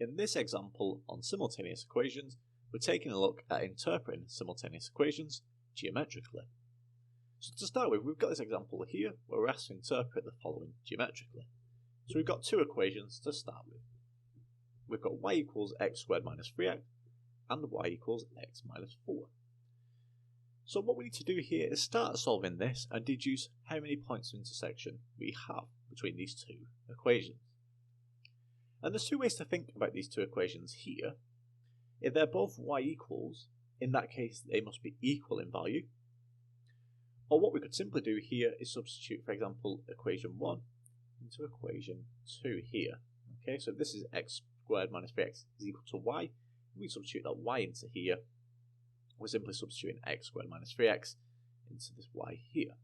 In this example on simultaneous equations, we're taking a look at interpreting simultaneous equations geometrically. So to start with, we've got this example here where we're asked to interpret the following geometrically. So we've got two equations to start with. We've got y equals x squared minus 3x and y equals x minus 4. So what we need to do here is start solving this and deduce how many points of intersection we have between these two equations. And there's two ways to think about these two equations here. If they're both y equals, in that case they must be equal in value. Or what we could simply do here is substitute, for example, equation 1 into equation 2 here. Okay, so this is x squared minus 3x is equal to y. If we substitute that y into here, we're simply substituting x squared minus 3x into this y here.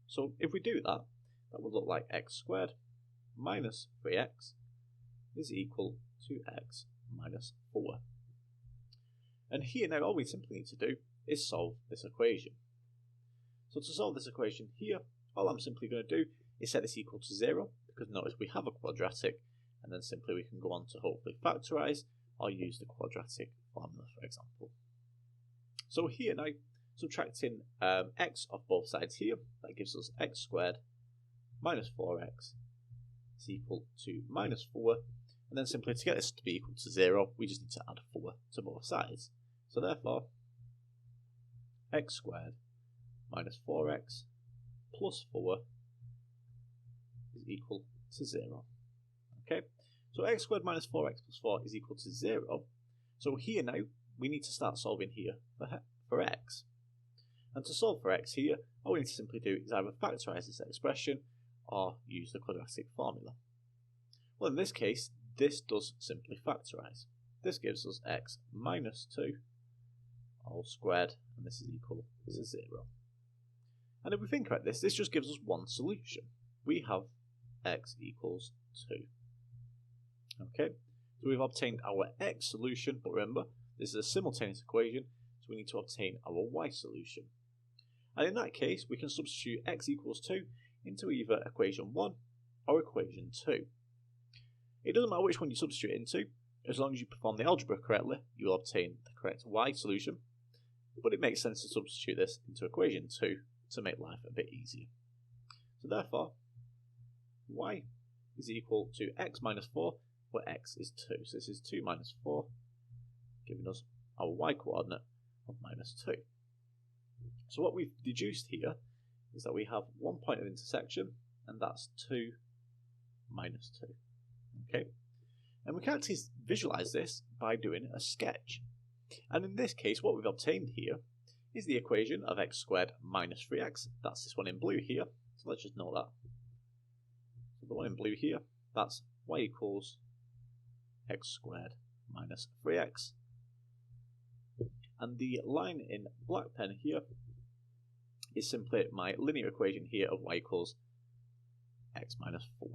So if we do that, that would look like x squared minus 3x is equal to x minus 4. And here now all we simply need to do is solve this equation. So to solve this equation here, all I'm simply going to do is set this equal to 0, because notice we have a quadratic, and then simply we can go on to hopefully factorise or use the quadratic formula, for example. So here now, subtracting x off both sides here, that gives us x squared minus 4x is equal to minus 4, and then simply to get this to be equal to 0, we just need to add 4 to both sides. So therefore, x squared minus 4x plus 4 is equal to 0. Okay, so x squared minus 4x plus 4 is equal to 0. So here now, we need to start solving here for x. And to solve for x here, all we need to simply do is either factorise this expression or use the quadratic formula. Well, in this case, this does simply factorise. This gives us x minus 2 all squared, and this is equal to 0. And if we think about this, this just gives us one solution. We have x equals 2. Okay, so we've obtained our x solution, but remember, this is a simultaneous equation, so we need to obtain our y solution. And in that case, we can substitute x equals 2 into either equation 1 or equation 2. It doesn't matter which one you substitute into, as long as you perform the algebra correctly, you will obtain the correct y solution, but it makes sense to substitute this into equation 2 to make life a bit easier. So therefore, y is equal to x minus 4, where x is 2. So this is 2 minus 4, giving us our y coordinate of minus 2. So what we've deduced here is that we have one point of intersection, and that's 2 minus 2. Okay, and we can actually visualize this by doing a sketch. And in this case, what we've obtained here is the equation of x squared minus 3x. That's this one in blue here. So let's just note that. So the one in blue here, that's y equals x squared minus 3x. And the line in black pen here is simply my linear equation here of y equals x minus 4.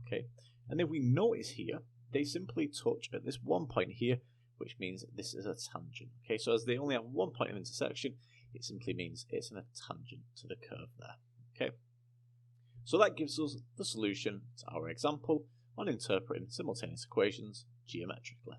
Okay, and if we notice here, they simply touch at this one point here, which means this is a tangent. Okay, so as they only have one point of intersection, it simply means it's in a tangent to the curve there. Okay, so that gives us the solution to our example on interpreting simultaneous equations geometrically.